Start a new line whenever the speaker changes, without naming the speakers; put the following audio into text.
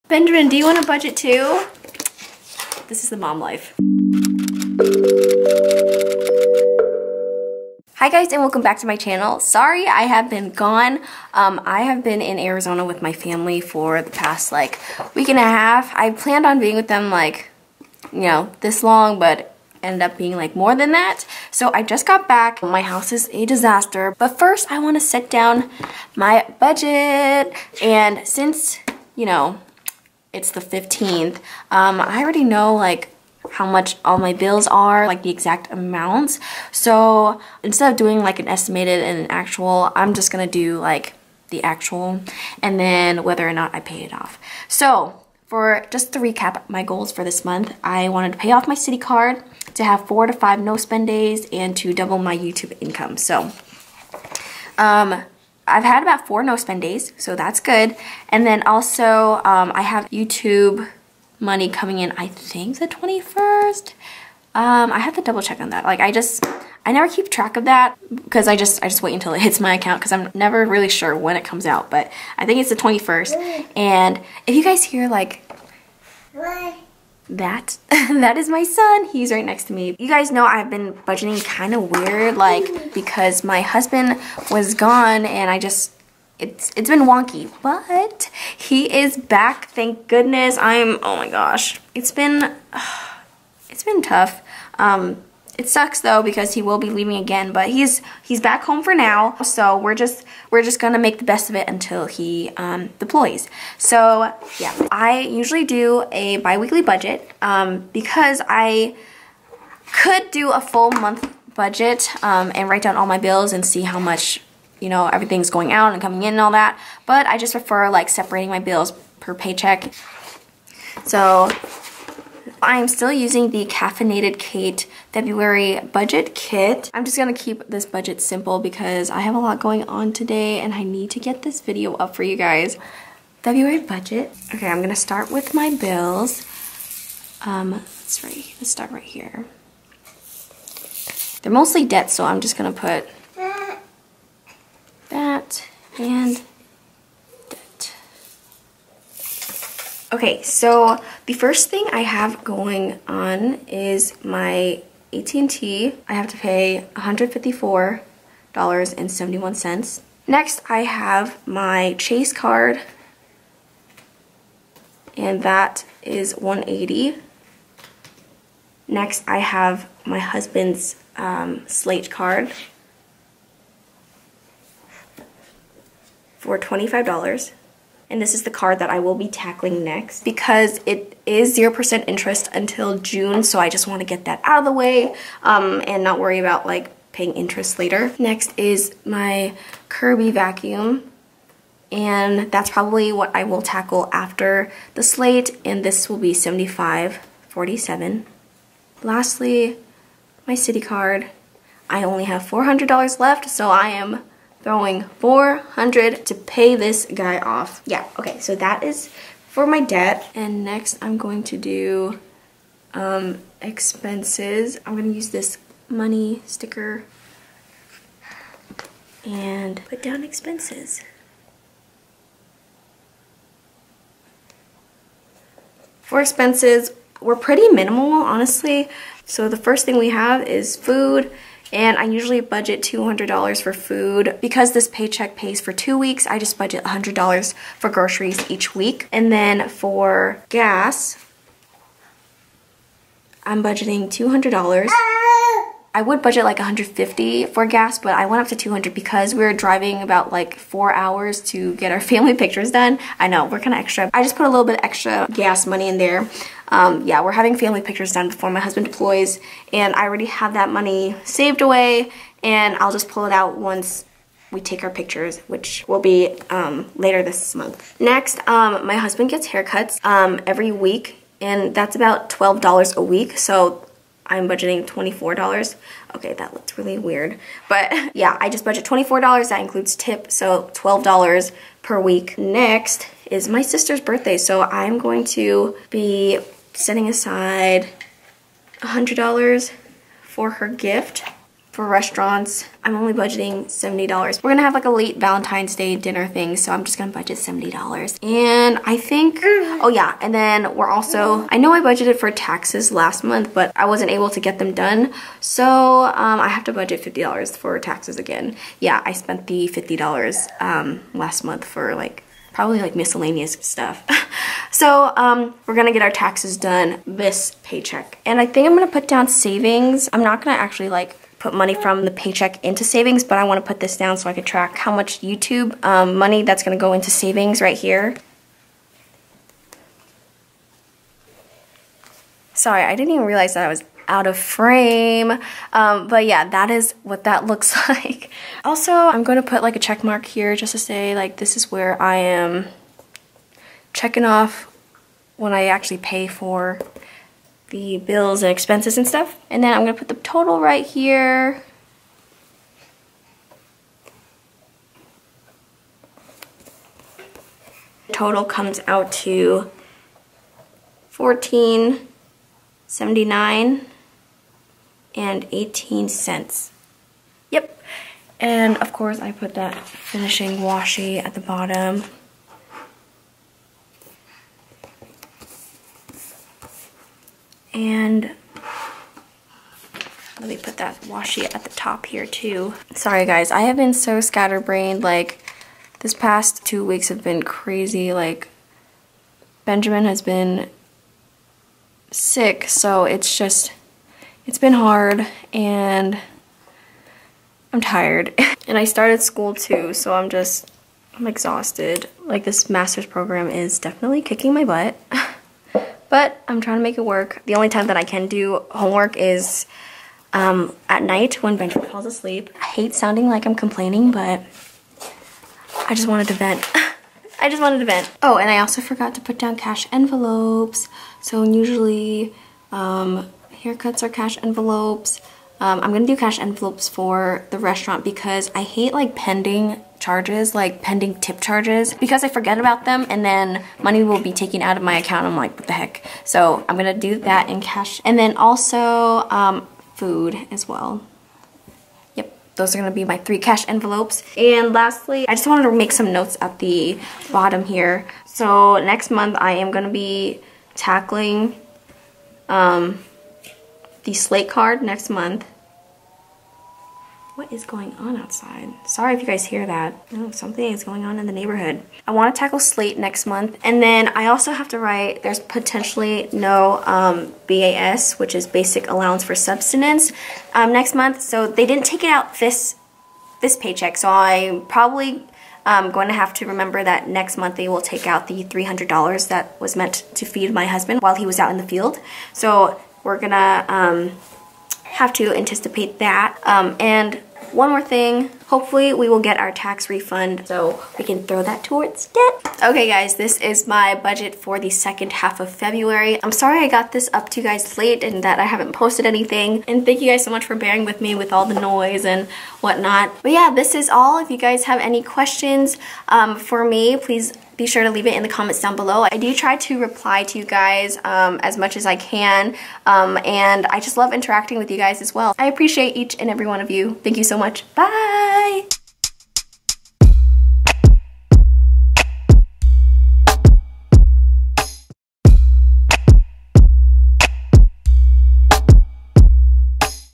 Benjamin, do you want a budget too? This is the mom life. Hi guys, and welcome back to my channel. Sorry I have been gone. I have been in Arizona with my family for the past like week and a half. I planned on being with them like, you know, this long, but ended up being like more than that. So I just got back. My house is a disaster, but first I want to set down my budget. And since, you know, it's the 15th, I already know like how much all my bills are, like the exact amounts. So instead of doing like an estimated and an actual, I'm just gonna do like the actual and then whether or not I pay it off. So for just to recap my goals for this month, I wanted to pay off my city card, to have 4 to 5 no spend days, and to double my YouTube income. So I've had about 4 no spend days, so that's good. And then also I have YouTube money coming in, I think the 21st. I have to double check on that. Like I never keep track of that because I just wait until it hits my account because I'm never really sure when it comes out, but I think it's the 21st. And if you guys hear like that is my son. He's right next to me. You guys know I've been budgeting kind of weird, like because my husband was gone and it's been wonky, but he is back, thank goodness. Oh my gosh, it's been tough. It sucks though because he will be leaving again, but he's back home for now. So we're just gonna make the best of it until he deploys. So yeah, I usually do a bi-weekly budget because I could do a full month budget and write down all my bills and see how much, you know, everything's going out and coming in and all that. But I just prefer like separating my bills per paycheck. So I am still using the Caffeinated Kate February budget kit. I'm just gonna keep this budget simple because I have a lot going on today and I need to get this video up for you guys. February budget. Okay, I'm gonna start with my bills. Let's start right here. They're mostly debt, so I'm just gonna put that and debt. Okay, so the first thing I have going on is my AT&T. I have to pay $154.71. Next, I have my Chase card, and that is $180. Next, I have my husband's Slate card for $25. And this is the card that I will be tackling next because it is 0% interest until June, so I just want to get that out of the way and not worry about like paying interest later. Next is my Kirby vacuum, and that's probably what I will tackle after the Slate, and this will be $75.47. Lastly, my city card. I only have $400 left, so I am throwing $400 to pay this guy off. Yeah, okay, so that is for my debt. And next I'm going to do expenses. I'm gonna use this money sticker and put down expenses. For expenses, we're pretty minimal, honestly. So the first thing we have is food. And I usually budget $200 for food. Because this paycheck pays for 2 weeks, I just budget $100 for groceries each week. And then for gas, I'm budgeting $200. I would budget like $150 for gas, but I went up to $200 because we were driving about like 4 hours to get our family pictures done. I know, we're kind of extra. I just put a little bit extra gas money in there. Yeah, we're having family pictures done before my husband deploys, and I already have that money saved away, and I'll just pull it out once we take our pictures, which will be later this month. Next, my husband gets haircuts every week, and that's about $12 a week, so I'm budgeting $24. Okay, that looks really weird. But yeah, I just budget $24. That includes tip, so $12 per week. Next is my sister's birthday. So I'm going to be setting aside $100 for her gift. for restaurants. I'm only budgeting $70. We're gonna have like a late Valentine's Day dinner thing, so I'm just gonna budget $70. And I think, oh yeah, and then we're also, I know I budgeted for taxes last month, but I wasn't able to get them done. So I have to budget $50 for taxes again. Yeah, I spent the $50 last month for like, probably like miscellaneous stuff. So we're gonna get our taxes done this paycheck. And I think I'm gonna put down savings. I'm not gonna actually like put money from the paycheck into savings, but I wanna put this down so I can track how much YouTube money that's gonna go into savings right here. Sorry, I didn't even realize that I was out of frame. But yeah, that is what that looks like. Also, I'm going to put like a check mark here just to say like this is where I am checking off when I actually pay for the bills and expenses and stuff. And then I'm going to put the total right here. Total comes out to $14.79 and 18 cents. Yep. And of course I put that finishing washi at the bottom. And let me put that washi at the top here too. Sorry guys, I have been so scatterbrained. Like this past 2 weeks have been crazy. Like Benjamin has been sick, so it's been hard and I'm tired. And I started school too, so I'm exhausted. Like this master's program is definitely kicking my butt. But I'm trying to make it work. The only time that I can do homework is at night when Benjamin falls asleep. I hate sounding like I'm complaining, but I just wanted to vent. I just wanted to vent. Oh, and I also forgot to put down cash envelopes. So usually haircuts are cash envelopes. I'm gonna do cash envelopes for the restaurant because I hate like pending charges, like pending tip charges, because I forget about them and then money will be taken out of my account. I'm like, what the heck? So I'm gonna do that in cash. And then also food as well. Yep, those are gonna be my 3 cash envelopes. And lastly, I just wanted to make some notes at the bottom here. So next month I am gonna be tackling the slate card next month. What is going on outside? Sorry if you guys hear that. Oh, something is going on in the neighborhood. I want to tackle slate next month. And then I also have to write, there's potentially no BAS, which is basic allowance for subsistence, next month. So they didn't take it out this paycheck. So I'm probably going to have to remember that next month they will take out the $300 that was meant to feed my husband while he was out in the field. So we're gonna have to anticipate that. And one more thing, hopefully we will get our tax refund so we can throw that towards debt. Okay guys, this is my budget for the second half of February. I'm sorry I got this up to you guys late and that I haven't posted anything. And thank you guys so much for bearing with me with all the noise and whatnot. But yeah, this is all. If you guys have any questions for me, please be sure to leave it in the comments down below. I do try to reply to you guys as much as I can, and I just love interacting with you guys as well. I appreciate each and every one of you. Thank you so much. Bye!